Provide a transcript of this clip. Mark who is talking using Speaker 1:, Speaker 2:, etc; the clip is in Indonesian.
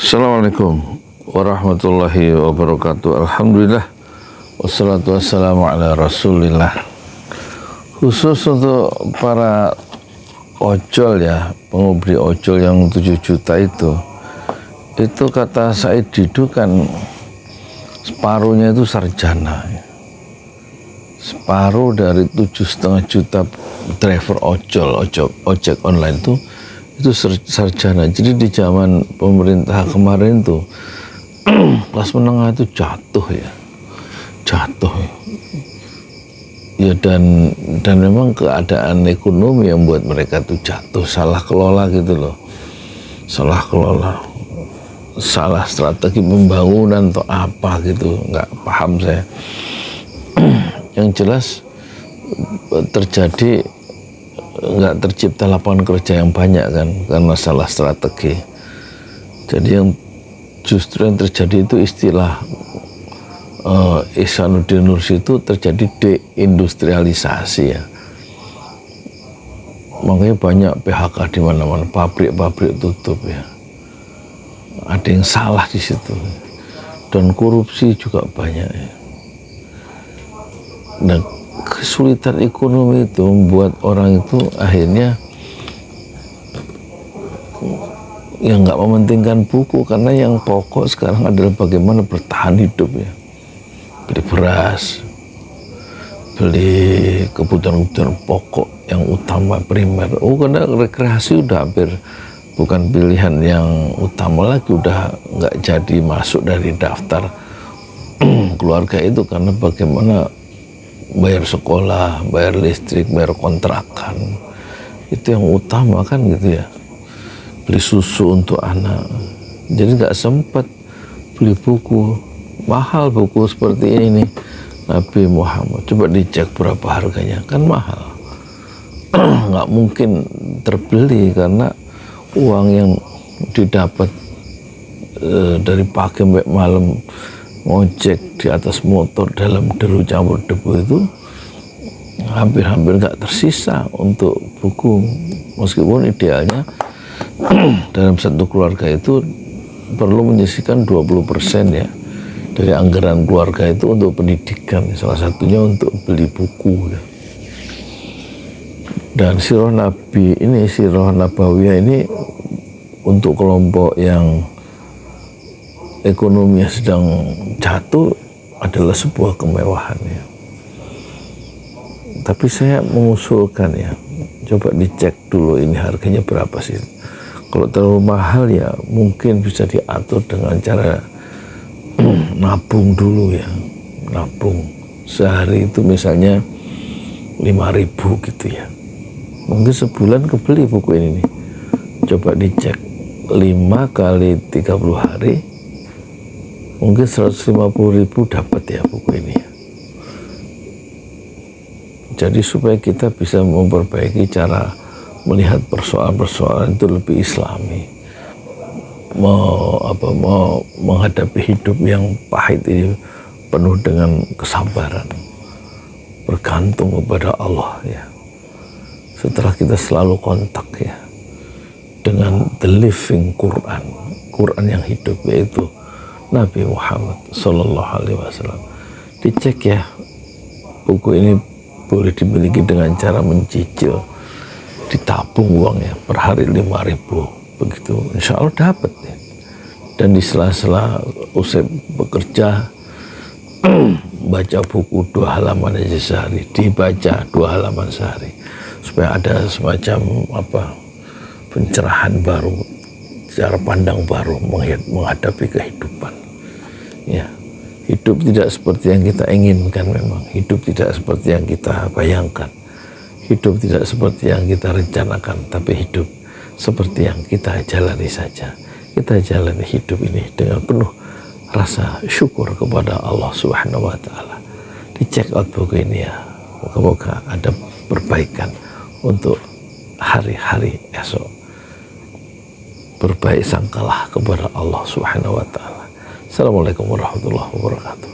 Speaker 1: Assalamualaikum warahmatullahi wabarakatuh. Alhamdulillah, wassalatu wassalamu ala rasulillah. Khusus untuk para ojol ya, pengubri ojol yang 7 juta itu kata Said Didu kan separuhnya itu sarjana. Separuh dari 7,5 juta driver ojek online itu sarjana. Jadi di zaman pemerintah kemarin tuh kelas menengah itu jatuh ya. Dan memang keadaan ekonomi yang buat mereka tuh jatuh, salah kelola gitu loh. Salah kelola, salah strategi pembangunan atau apa gitu, nggak paham saya. Yang jelas nggak tercipta lapangan kerja yang banyak kan karena salah strategi. Jadi yang justru yang terjadi itu istilah Ihsanuddin Nursi itu terjadi deindustrialisasi ya. Makanya banyak PHK di mana-mana, pabrik-pabrik tutup ya. Ada yang salah di situ. Dan korupsi juga banyak ya. Nah, kesulitan ekonomi itu membuat orang itu akhirnya yang nggak mementingkan buku, karena yang pokok sekarang adalah bagaimana bertahan hidup ya. Beli beras, beli kebutuhan-kebutuhan pokok yang utama primer. Karena rekreasi udah hampir bukan pilihan yang utama lagi, udah nggak jadi masuk dari daftar keluarga itu, karena bagaimana bayar sekolah, bayar listrik, bayar kontrakan, itu yang utama kan gitu ya. Beli susu untuk anak, jadi nggak sempat beli buku. Mahal buku seperti ini nih, Nabi Muhammad, coba dicek berapa harganya, kan mahal. Nggak mungkin terbeli karena uang yang didapat dari pagi sampai malam ngojek di atas motor dalam deru campur debu itu hampir-hampir nggak tersisa untuk buku. Meskipun idealnya dalam satu keluarga itu perlu menyisihkan 20% ya dari anggaran keluarga itu untuk pendidikan, salah satunya untuk beli buku ya. Dan sirah Nabi ini, sirah Nabawiyah ini untuk kelompok yang ekonominya sedang jatuh adalah sebuah kemewahan ya. Tapi saya mengusulkan ya, coba dicek dulu ini harganya berapa sih. Kalau terlalu mahal ya mungkin bisa diatur dengan cara nabung dulu ya. Nabung sehari itu misalnya 5.000 gitu ya. Mungkin sebulan kebeli buku ini nih. Coba dicek 5 kali 30 hari, mungkin 150.000 dapat ya buku ini. Jadi supaya kita bisa memperbaiki cara melihat persoalan-persoalan itu lebih islami, menghadapi hidup yang pahit ini penuh dengan kesabaran, bergantung kepada Allah ya. Setelah kita selalu kontak ya dengan the living Quran yang hidup, yaitu Nabi Muhammad Sallallahu Alaihi Wasallam. Dicek ya, buku ini boleh dimiliki dengan cara mencicil, ditabung uangnya per hari 5.000 begitu, insya Allah dapat ya. Dan di sela-sela usai bekerja baca buku 2 halaman aja sehari, dibaca 2 halaman sehari, supaya ada semacam pencerahan baru, cara pandang baru menghadapi kehidupan. Ya, hidup tidak seperti yang kita inginkan memang. Hidup tidak seperti yang kita bayangkan. Hidup tidak seperti yang kita rencanakan, tapi hidup seperti yang kita jalani saja. Kita jalani hidup ini dengan penuh rasa syukur kepada Allah Subhanahu wa Ta'ala. Dicek out buku ini ya. Moga-moga ada perbaikan untuk hari-hari esok. Berbaik sangkalah kepada Allah Subhanahu wa Ta'ala. Assalamualaikum warahmatullahi wabarakatuh.